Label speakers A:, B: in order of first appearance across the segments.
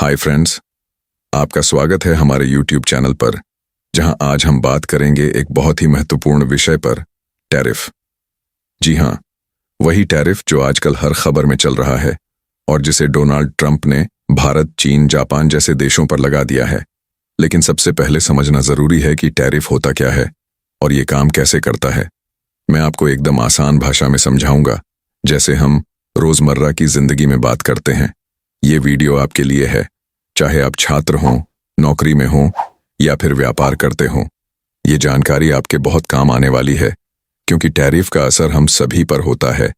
A: Hi friends, आपका स्वागत है हमारे YouTube चैनल पर, जहां आज हम बात करेंगे एक बहुत ही महत्वपूर्ण विषय पर, टैरिफ। जी हां, वही टैरिफ जो आजकल हर खबर में चल रहा है और जिसे डोनाल्ड ट्रंप ने भारत, चीन, जापान जैसे देशों पर लगा दिया है। लेकिन सबसे पहले समझना जरूरी है कि टैरिफ होता क्या है और ये काम कैसे करता है। मैं आपको एकदम आसान भाषा में समझाऊंगा, जैसे हम रोजमर्रा की जिंदगी में बात करते हैं। ये वीडियो आपके लिए है, चाहे आप छात्र हों, नौकरी में हों या फिर व्यापार करते हों। ये जानकारी आपके बहुत काम आने वाली है, क्योंकि टैरिफ का असर हम सभी पर होता है।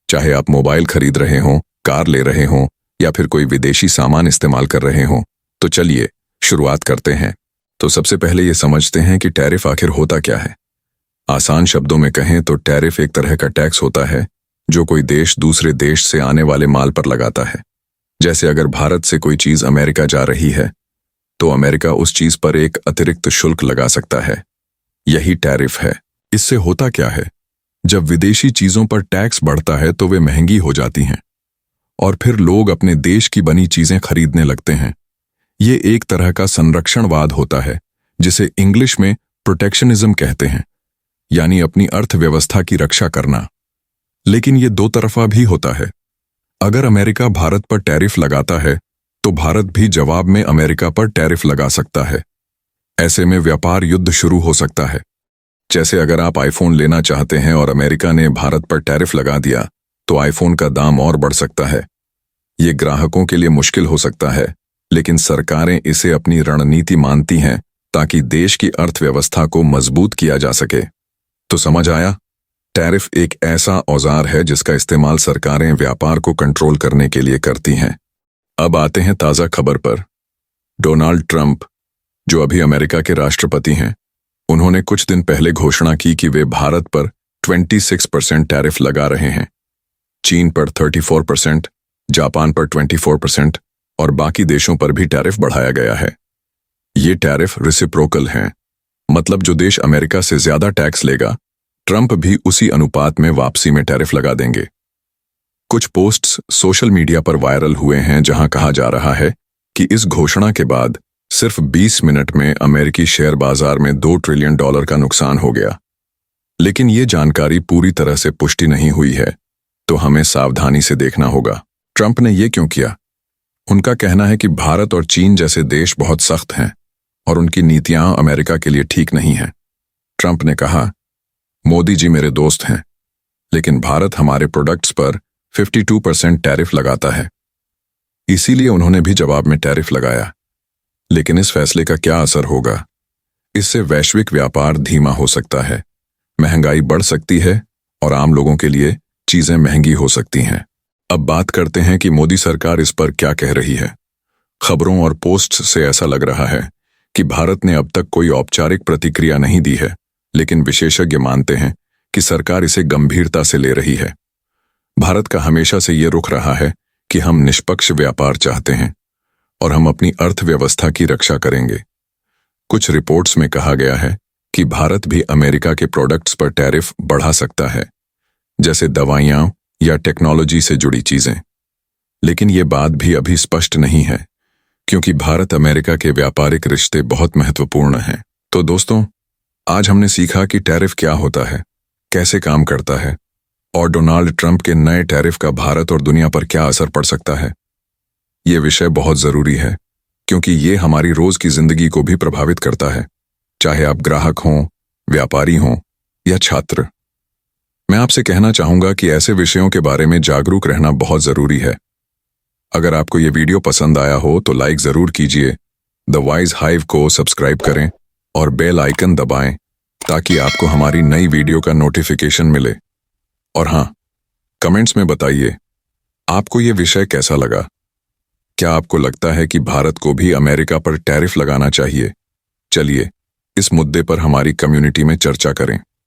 A: चाहे आप मोबाइल खरीद रहे हों, कार ले रहे हों या फिर कोई विदेशी सामान इस्तेमाल कर रहे हों। तो चलिए शुरुआत करते हैं। तो सबसे पहले ये समझते हैं कि टैरिफ आखिर होता क्या है। आसान शब्दों में कहें तो टैरिफ एक तरह का टैक्स होता है जो कोई देश दूसरे देश से आने वाले माल पर लगाता है। जैसे अगर भारत से कोई चीज अमेरिका जा रही है तो अमेरिका उस चीज पर एक अतिरिक्त शुल्क लगा सकता है। यही टैरिफ है। इससे होता क्या है, जब विदेशी चीजों पर टैक्स बढ़ता है तो वे महंगी हो जाती हैं और फिर लोग अपने देश की बनी चीजें खरीदने लगते हैं। ये एक तरह का संरक्षणवाद होता है, जिसे इंग्लिश में प्रोटेक्शनिज्म कहते हैं, यानी अपनी अर्थव्यवस्था की रक्षा करना। लेकिन ये दो तरफा भी होता है। अगर अमेरिका भारत पर टैरिफ लगाता है तो भारत भी जवाब में अमेरिका पर टैरिफ लगा सकता है। ऐसे में व्यापार युद्ध शुरू हो सकता है। जैसे अगर आप आईफोन लेना चाहते हैं और अमेरिका ने भारत पर टैरिफ लगा दिया तो आईफोन का दाम और बढ़ सकता है। ये ग्राहकों के लिए मुश्किल हो सकता है, लेकिन सरकारें इसे अपनी रणनीति मानती हैं ताकि देश की अर्थव्यवस्था को मजबूत किया जा सके। तो समझ आया, टैरिफ एक ऐसा औजार है जिसका इस्तेमाल सरकारें व्यापार को कंट्रोल करने के लिए करती हैं। अब आते हैं ताजा खबर पर। डोनाल्ड ट्रंप, जो अभी अमेरिका के राष्ट्रपति हैं, उन्होंने कुछ दिन पहले घोषणा की कि वे भारत पर 26% टैरिफ लगा रहे हैं। चीन पर 34%, जापान पर 24% और बाकी देशों पर भी टैरिफ बढ़ाया गया है। ये टैरिफ रेसिप्रोकल हैं, मतलब जो देश अमेरिका से ज्यादा टैक्स लेगा, ट्रंप भी उसी अनुपात में वापसी में टैरिफ लगा देंगे। कुछ पोस्ट्स सोशल मीडिया पर वायरल हुए हैं जहां कहा जा रहा है कि इस घोषणा के बाद सिर्फ 20 मिनट में अमेरिकी शेयर बाजार में $2 ट्रिलियन का नुकसान हो गया। लेकिन ये जानकारी पूरी तरह से पुष्टि नहीं हुई है, तो हमें सावधानी से देखना होगा। ट्रंप ने ये क्यों किया? उनका कहना है कि भारत और चीन जैसे देश बहुत सख्त हैं और उनकी नीतियां अमेरिका के लिए ठीक नहीं हैं। ट्रंप ने कहा, मोदी जी मेरे दोस्त हैं, लेकिन भारत हमारे प्रोडक्ट्स पर 52% टैरिफ लगाता है। इसीलिए उन्होंने भी जवाब में टैरिफ लगाया। लेकिन इस फैसले का क्या असर होगा? इससे वैश्विक व्यापार धीमा हो सकता है, महंगाई बढ़ सकती है और आम लोगों के लिए चीजें महंगी हो सकती हैं। अब बात करते हैं कि मोदी सरकार इस पर क्या कह रही है। खबरों और पोस्ट्स से ऐसा लग रहा है कि भारत ने अब तक कोई औपचारिक प्रतिक्रिया नहीं दी है, लेकिन विशेषज्ञ मानते हैं कि सरकार इसे गंभीरता से ले रही है। भारत का हमेशा से ये रुख रहा है कि हम निष्पक्ष व्यापार चाहते हैं और हम अपनी अर्थव्यवस्था की रक्षा करेंगे। कुछ रिपोर्ट्स में कहा गया है कि भारत भी अमेरिका के प्रोडक्ट्स पर टैरिफ बढ़ा सकता है, जैसे दवाइयां या टेक्नोलॉजी से जुड़ी चीजें। लेकिन ये बात भी अभी स्पष्ट नहीं है, क्योंकि भारत अमेरिका के व्यापारिक रिश्ते बहुत महत्वपूर्ण हैं। तो दोस्तों, आज हमने सीखा कि टैरिफ क्या होता है, कैसे काम करता है और डोनाल्ड ट्रंप के नए टैरिफ का भारत और दुनिया पर क्या असर पड़ सकता है। ये विषय बहुत जरूरी है, क्योंकि ये हमारी रोज की जिंदगी को भी प्रभावित करता है, चाहे आप ग्राहक हों, व्यापारी हों या छात्र। मैं आपसे कहना चाहूंगा कि ऐसे विषयों के बारे में जागरूक रहना बहुत जरूरी है। अगर आपको ये वीडियो पसंद आया हो तो लाइक जरूर कीजिए, द वाइज हाइव को सब्सक्राइब करें और बेल आइकन दबाएं ताकि आपको हमारी नई वीडियो का नोटिफिकेशन मिले। और हाँ, कमेंट्स में बताइए आपको ये विषय कैसा लगा। क्या आपको लगता है कि भारत को भी अमेरिका पर टैरिफ लगाना चाहिए? चलिए इस मुद्दे पर हमारी कम्युनिटी में चर्चा करें।